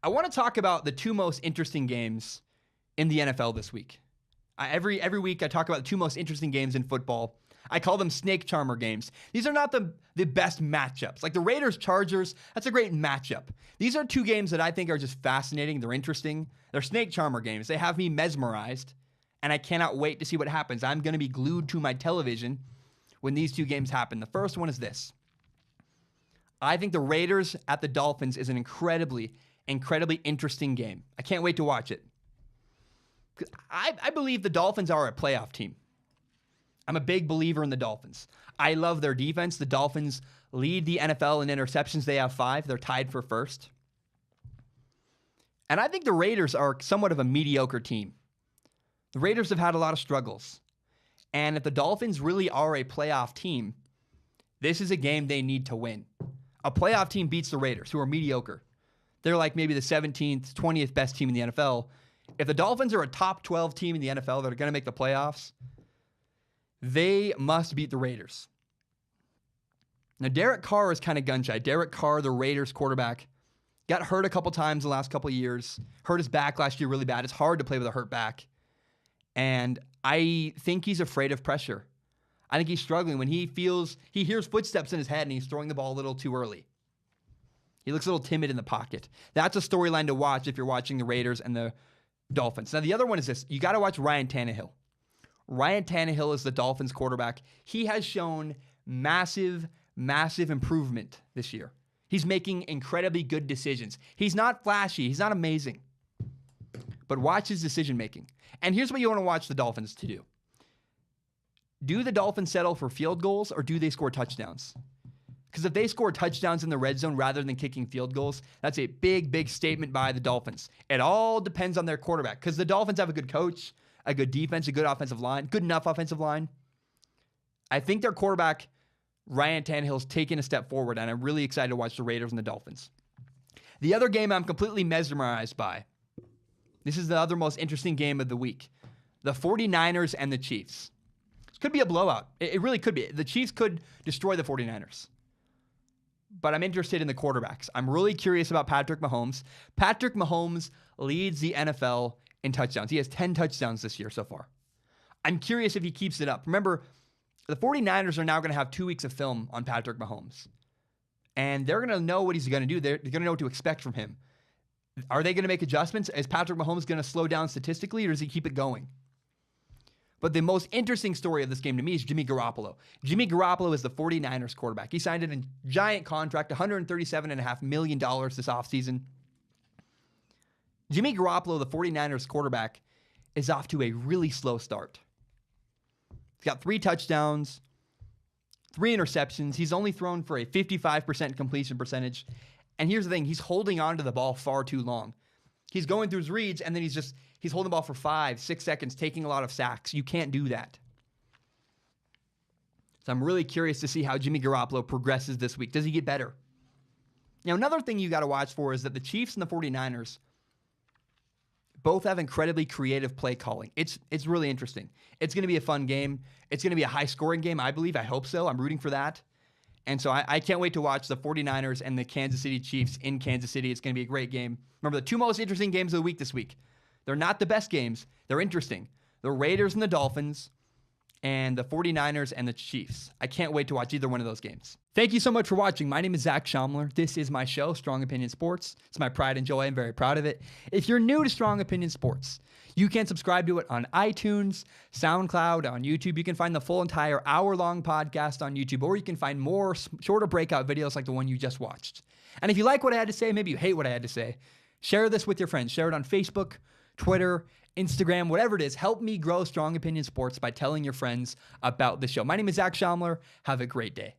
I want to talk about the two most interesting games in the NFL this week. Every week I talk about the two most interesting games in football. I call them snake charmer games. These are not the best matchups. Like the Raiders-Chargers, that's a great matchup. These are two games that I think are just fascinating. They're interesting. They're snake charmer games. They have me mesmerized, and I cannot wait to see what happens. I'm going to be glued to my television when these two games happen. The first one is this. I think the Raiders at the Dolphins is an incredibly interesting game. I can't wait to watch it. I believe the Dolphins are a playoff team. I'm a big believer in the Dolphins. I love their defense. The Dolphins lead the NFL in interceptions. They have 5. They're tied for first. And I think the Raiders are somewhat of a mediocre team. The Raiders have had a lot of struggles. And if the Dolphins really are a playoff team, this is a game they need to win. A playoff team beats the Raiders, who are mediocre. They're like maybe the 17th, 20th best team in the NFL. If the Dolphins are a top 12 team in the NFL that are going to make the playoffs, they must beat the Raiders. Now, Derek Carr is kind of gun-shy. Derek Carr, the Raiders quarterback, got hurt a couple times the last couple of years. Hurt his back last year really bad. It's hard to play with a hurt back. And I think he's afraid of pressure. I think he's struggling when he hears footsteps in his head and he's throwing the ball a little too early. He looks a little timid in the pocket. That's a storyline to watch if you're watching the Raiders and the Dolphins. Now, the other one is this. You got to watch Ryan Tannehill. Ryan Tannehill is the Dolphins quarterback. He has shown massive improvement this year. He's making incredibly good decisions. He's not flashy. He's not amazing. But watch his decision making. And here's what you want to watch the Dolphins to do. Do the Dolphins settle for field goals or do they score touchdowns? Because if they score touchdowns in the red zone rather than kicking field goals, that's a big statement by the Dolphins. It all depends on their quarterback because the Dolphins have a good coach, a good defense, a good offensive line, good enough offensive line. I think their quarterback, Ryan Tannehill's taken a step forward, and I'm really excited to watch the Raiders and the Dolphins. The other game I'm completely mesmerized by, this is the other most interesting game of the week, the 49ers and the Chiefs. This could be a blowout. It really could be. The Chiefs could destroy the 49ers. But I'm interested in the quarterbacks. I'm really curious about Patrick Mahomes. Patrick Mahomes leads the NFL in touchdowns. He has 10 touchdowns this year so far. I'm curious if he keeps it up. Remember, the 49ers are now going to have 2 weeks of film on Patrick Mahomes. And they're going to know what he's going to do. They're going to know what to expect from him. Are they going to make adjustments? Is Patrick Mahomes going to slow down statistically, or does he keep it going? But the most interesting story of this game to me is Jimmy Garoppolo. Jimmy Garoppolo is the 49ers quarterback. He signed a giant contract, $137.5 million this offseason. Jimmy Garoppolo, the 49ers quarterback, is off to a really slow start. He's got 3 touchdowns, 3 interceptions. He's only thrown for a 55% completion percentage. And here's the thing. He's holding on to the ball far too long. He's going through his reads, and then he's holding the ball for 5-6 seconds, taking a lot of sacks. You can't do that. So I'm really curious to see how Jimmy Garoppolo progresses this week. Does he get better? Now, another thing you got to watch for is that the Chiefs and the 49ers both have incredibly creative play calling. It's really interesting. It's going to be a fun game. It's going to be a high-scoring game, I believe. I hope so. I'm rooting for that. And so I can't wait to watch the 49ers and the Kansas City Chiefs in Kansas City. It's going to be a great game. Remember, the 2 most interesting games of the week this week. They're not the best games. They're interesting. The Raiders and the Dolphins and the 49ers and the Chiefs. I can't wait to watch either one of those games. Thank you so much for watching. My name is Zach Schaumler. This is my show, Strong Opinion Sports. It's my pride and joy. I'm very proud of it. If you're new to Strong Opinion Sports, you can subscribe to it on iTunes, SoundCloud, on YouTube. You can find the full entire hour-long podcast on YouTube, or you can find more shorter breakout videos like the one you just watched. And if you like what I had to say, maybe you hate what I had to say, share this with your friends. Share it on Facebook, Twitter, Instagram, whatever it is. Help me grow Strong Opinion Sports by telling your friends about the show. My name is Zach Schaumler. Have a great day.